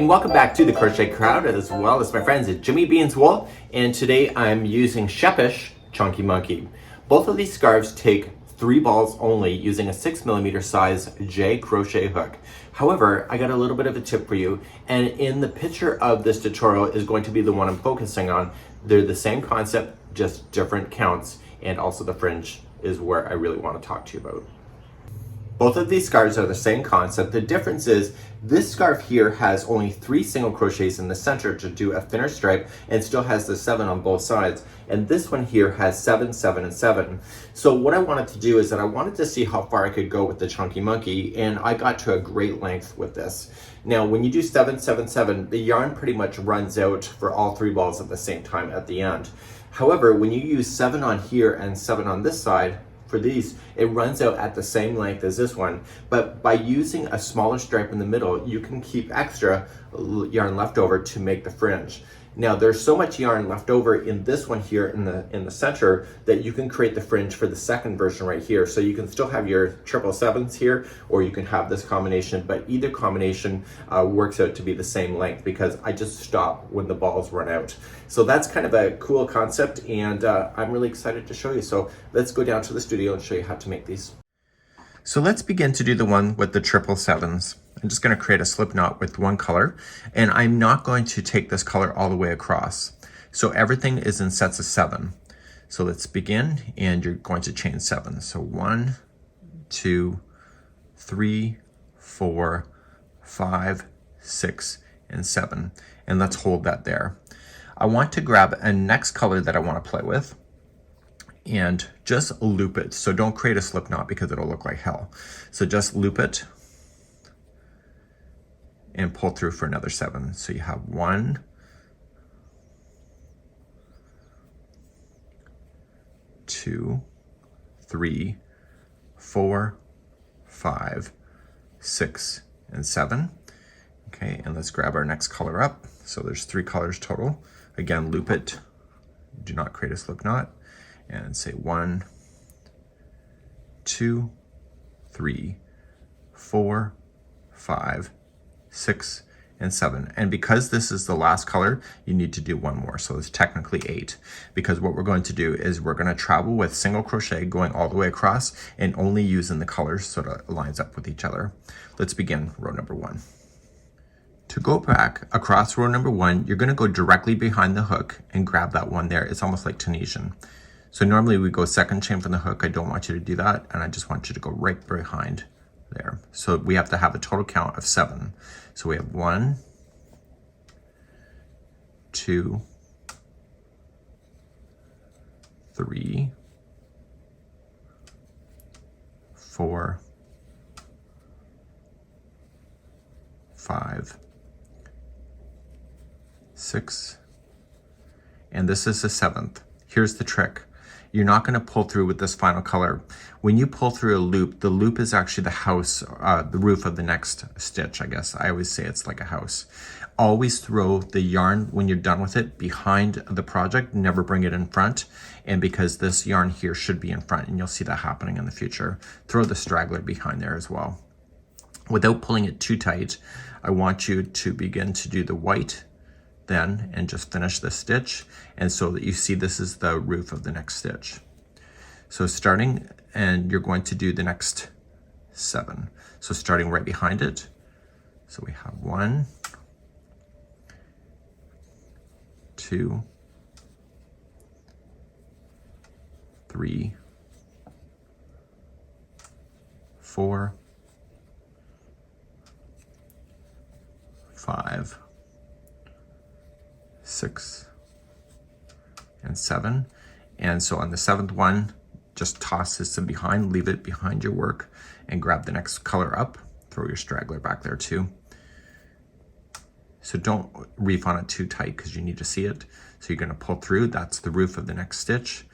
and welcome back to the Crochet Crowd as well as my friends at Jimmy Bean's Wool. And today I'm using Scheepjes Chunky Monkey. Both of these scarves take 3 balls only using a 6mm size J crochet hook. However, I got a little bit of a tip for you, and in the picture of this tutorial is going to be the one I'm focusing on. They're the same concept, just different counts, and also the fringe is where I really want to talk to you about. Both of these scarves are the same concept. The difference is this scarf here has only 3 single crochets in the center to do a thinner stripe and still has the 7 on both sides. And this one here has 7, 7, and 7. So what I wanted to do is that I wanted to see how far I could go with the Chunky Monkey, and I got to a great length with this. Now, when you do 7, 7, 7, the yarn pretty much runs out for all 3 balls at the same time at the end. However, when you use 7 on here and 7 on this side, for these, it runs out at the same length as this one, but by using a smaller stripe in the middle, you can keep extra yarn left over to make the fringe. Now, there's so much yarn left over in this one here in the center that you can create the fringe for the second version right here. So you can still have your 777s here, or you can have this combination, but either combination works out to be the same length because I just stop when the balls run out. So that's kind of a cool concept, and I'm really excited to show you. So let's go down to the studio and show you how to make these. So let's begin to do the one with the 777s. I'm just going to create a slip knot with one color, and I'm not going to take this color all the way across. So everything is in sets of 7. So let's begin, and you're going to chain 7. So 1, 2, 3, 4, 5, 6, and 7. And let's hold that there. I want to grab a next color that I want to play with and just loop it. So don't create a slip knot because it'll look like hell. So just loop it and pull through for another 7. So you have 1, 2, 3, 4, 5, 6, and 7. Okay, and let's grab our next color up. So there's 3 colors total. Again, loop it, do not create a slip knot, and say 1, 2, 3, 4, 5, 6, and 7. And because this is the last color, you need to do 1 more. So it's technically 8, because what we're going to do is we're going to travel with single crochet going all the way across and only using the colors so that it lines up with each other. Let's begin row number 1. To go back across row number 1, you're going to go directly behind the hook and grab that one there. It's almost like Tunisian. So normally we go second chain from the hook. I don't want you to do that, and I just want you to go right behind there. So we have to have a total count of 7. So we have 1, 2, 3, 4, 5, 6, and this is the 7th. Here's the trick. You're not going to pull through with this final color. When you pull through a loop, the loop is actually the house, the roof of the next stitch, I guess. I always say it's like a house. Always throw the yarn when you're done with it behind the project, never bring it in front. And because this yarn here should be in front, and you'll see that happening in the future, throw the straggler behind there as well. Without pulling it too tight, I want you to begin to do the white then and just finish the stitch, and so that you see this is the roof of the next stitch. So starting, and you're going to do the next 7. So starting right behind it. So we have 1, 2, 3, 4, 5, 6, and 7. And so on the 7th one, just toss this in behind, leave it behind your work, and grab the next color up. Throw your straggler back there too. So don't reef on it too tight because you need to see it. So you're going to pull through. That's the roof of the next stitch.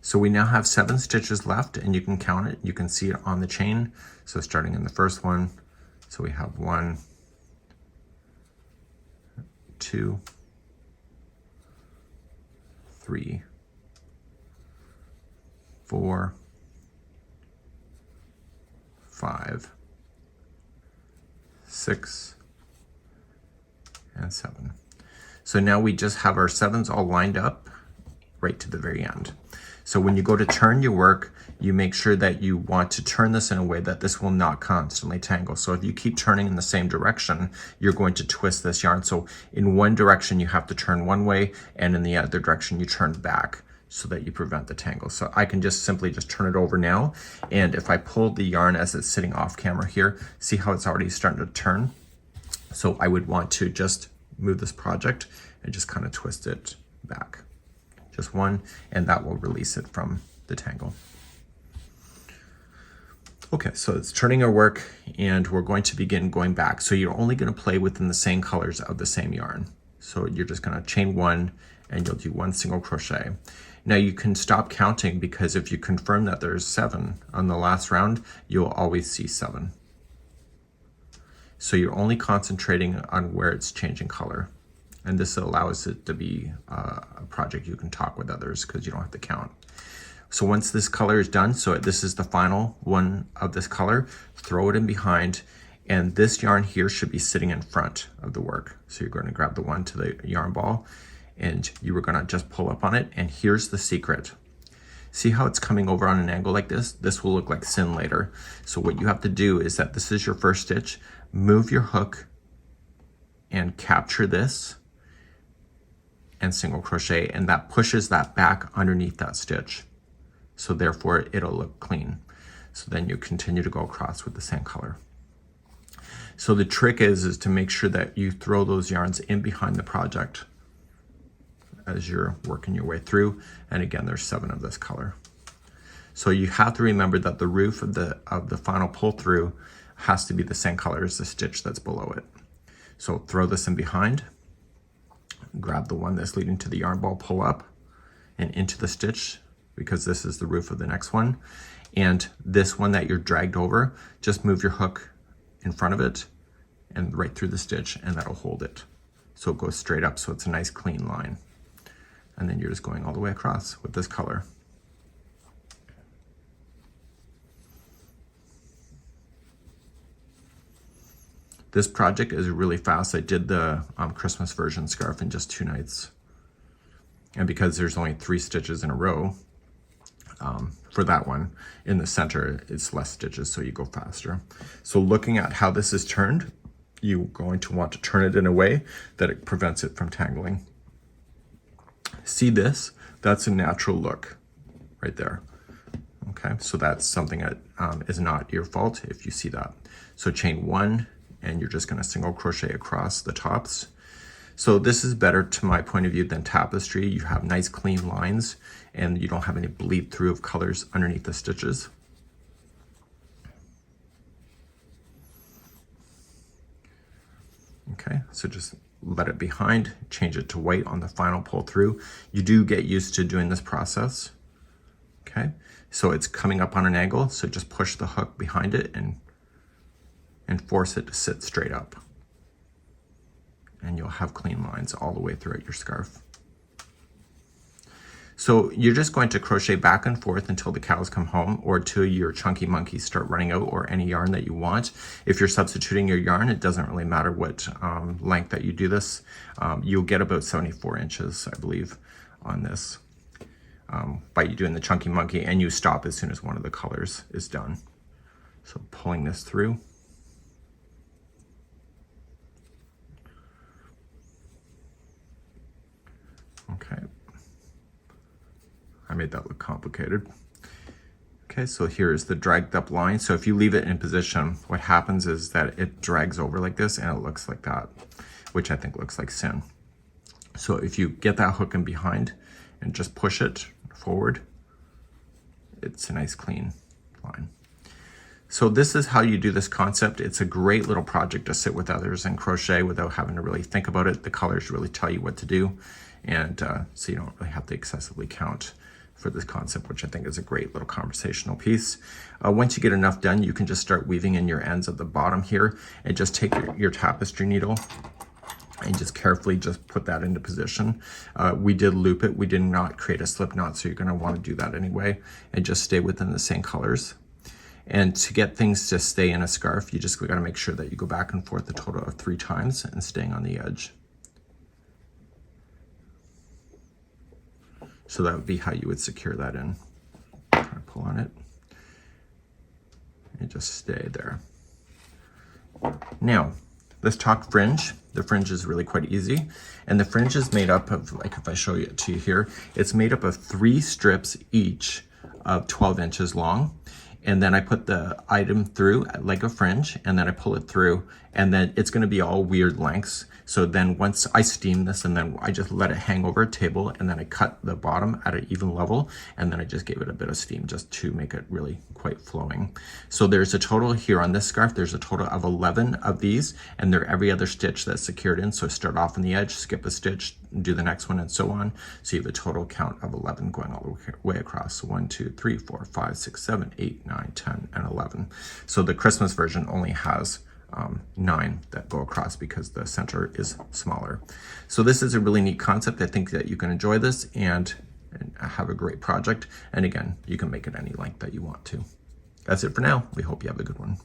So we now have 7 stitches left, and you can count it. You can see it on the chain. So starting in the first one, so we have 1, 2, 3, 4, 5, 6, and 7. So now we just have our 7s all lined up right to the very end. So when you go to turn your work, you make sure that you want to turn this in a way that this will not constantly tangle. So if you keep turning in the same direction, you're going to twist this yarn. So in one direction, you have to turn one way, and in the other direction, you turn back so that you prevent the tangle. So I can just simply just turn it over now. And if I pull the yarn as it's sitting off camera here, see how it's already starting to turn? So I would want to just move this project and just kind of twist it back. Just one, and that will release it from the tangle. Okay, so it's turning our work, and we're going to begin going back. So you're only going to play within the same colors of the same yarn. So you're just going to chain 1, and you'll do 1 single crochet. Now you can stop counting, because if you confirm that there's 7 on the last round, you'll always see 7. So you're only concentrating on where it's changing color. And this allows it to be a project you can talk with others, because you don't have to count. So once this color is done, so this is the final one of this color, throw it in behind, and this yarn here should be sitting in front of the work. So you're going to grab the one to the yarn ball, and you were going to just pull up on it, and here's the secret. See how it's coming over on an angle like this? This will look like sin later. So what you have to do is that this is your first stitch, move your hook and capture this, and single crochet, and that pushes that back underneath that stitch. So therefore it'll look clean. So then you continue to go across with the same color. So the trick is to make sure that you throw those yarns in behind the project as you're working your way through. And again, there's 7 of this color. So you have to remember that the roof of the final pull through has to be the same color as the stitch that's below it. So throw this in behind, grab the one that's leading to the yarn ball, pull up and into the stitch, because this is the roof of the next one. And this one that you're dragged over, just move your hook in front of it and right through the stitch, and that'll hold it. So it goes straight up, so it's a nice clean line. And then you're just going all the way across with this color. This project is really fast. I did the Christmas version scarf in just 2 nights. And because there's only 3 stitches in a row, for that one, in the center, it's less stitches, so you go faster. So looking at how this is turned, you're going to want to turn it in a way that it prevents it from tangling. See this? That's a natural look right there. Okay, so that's something that is not your fault if you see that. So chain 1, and you're just going to single crochet across the tops. So this is better to my point of view than tapestry. You have nice clean lines, and you don't have any bleed through of colors underneath the stitches. Okay, so just let it behind, change it to white on the final pull through. You do get used to doing this process. Okay, so it's coming up on an angle, so just push the hook behind it and force it to sit straight up. And you'll have clean lines all the way throughout your scarf. So you're just going to crochet back and forth until the cows come home, or till your chunky monkeys start running out, or any yarn that you want. If you're substituting your yarn, it doesn't really matter what length that you do this. You'll get about 74 inches, I believe, on this by you doing the chunky monkey, and you stop as soon as one of the colors is done. So pulling this through. Okay, I made that look complicated. Okay, so here's the dragged up line. So if you leave it in position, what happens is that it drags over like this, and it looks like that, which I think looks like sin. So if you get that hook in behind and just push it forward, it's a nice clean line. So this is how you do this concept. It's a great little project to sit with others and crochet without having to really think about it. The colors really tell you what to do. And so you don't really have to excessively count for this concept, which I think is a great little conversational piece. Once you get enough done, you can just start weaving in your ends at the bottom here, and just take your tapestry needle and just carefully just put that into position. We did loop it. We did not create a slip knot, so you're going to want to do that anyway, and just stay within the same colors. And to get things to stay in a scarf, you just got to make sure that you go back and forth a total of 3 times and staying on the edge. So that would be how you would secure that in. Kind of pull on it and just stay there. Now, let's talk fringe. The fringe is really quite easy. And the fringe is made up of, like if I show it to you here, it's made up of 3 strips each of 12 inches long. And then I put the item through like a fringe, and then I pull it through, and then it's gonna be all weird lengths. So then once I steam this, and then I just let it hang over a table, and then I cut the bottom at an even level, and then I just gave it a bit of steam just to make it really quite flowing. So there's a total here on this scarf, there's a total of 11 of these, and they're every other stitch that's secured in. So start off on the edge, skip a stitch, do the next one, and so on. So you have a total count of 11 going all the way across. 1, 2, 3, 4, 5, 6, 7, 8, 9, 10, and 11. So the Christmas version only has 9 that go across because the center is smaller. So this is a really neat concept. I think that you can enjoy this and have a great project. And again, you can make it any length that you want to. That's it for now. We hope you have a good one.